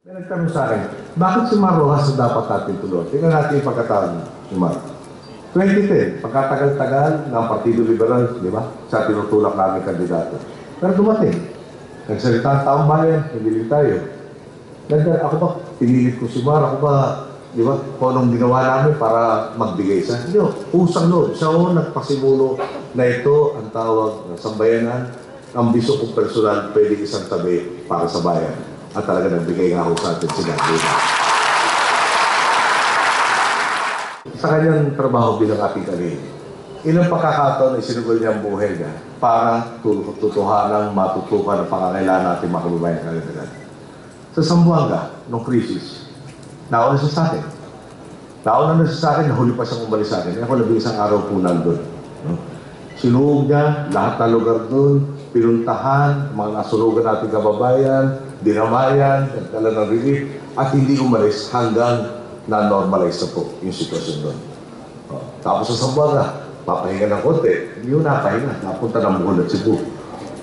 May nagtanong sa akin, bakit si Mar Rojas na dapat natin tulungan? Tingnan natin yung pagkataon ni Mar. 2010, pagkatagal-tagal ng Partido Liberal, di ba? Sa tinutulak namin kandidato. Pero dumating, nagsalita ang taong bayan, hindi tayo. Ako ba, pinilit ko si Mar, ako ba, di ba, kung anong ginawa namin para magbigay sa inyo. Usang loob, siya o nagpasimulo na ito ang tawag ng sambayanan, ang biso kong personal, pwede isang tabi para sa bayan. At talaga nagbigay nga ako sa atin sila. Sa kanyang trabaho bilang ating kanina, ilang pagkakataon ay sinugol niya ang buhay niya para tutuhanang matutukan ang pangangailangan natin mga kababayan kagad-agad. Sa Zamboanga, nung krisis, nauna siya sa akin. Nauna na siya sa akin, nahuli pa siyang umalis sa akin. Ako labing isang araw po nandun. Sinuog niya, lahat ng lugar doon, pinuntahan, mga nasunugan nating kababayan, dinamayan, nagdala ng relief, at hindi umalis hanggang na-normalize na po yung sitwasyon doon. Tapos sa Zamboanga, papahinga ng konti, hindi yung napahinga, napunta ng Bohol at Cebu.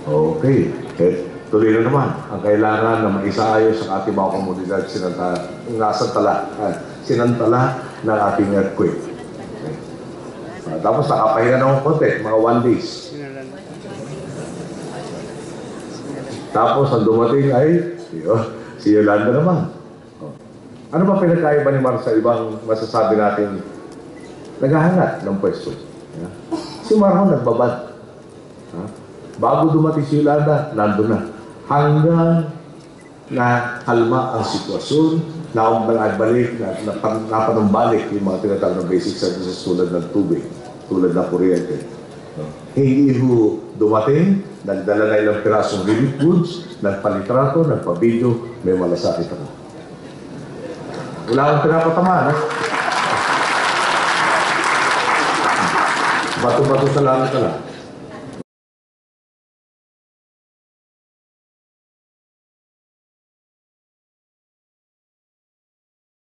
Okay, tuloy na naman ang kailangan na maisaayos sa ating mga komunidad sinantala ng ating earthquake. Okay. Tapos nakapahinga ng konti, mga 1 days. Tapos ang dumating ay si Yolanda naman. Ano ba pinagkaiba ni Mar sa ibang masasabi natin naghahangat ng pwesto? Si Mar nagbabad. Bago dumating si Yolanda, nandun na. Hanggang na kalma ang sitwasyon, napanumbalik yung mga tinatawag na basic services tulad ng tubig, tulad ng kuryente. Hindi ho dumating, nagdala na ilang pirasong relief goods, nagpalitrato, nagpabidyo, may malasakit ako. Wala akong pinapatamaan, ha? Bato-bato sa langit na lang.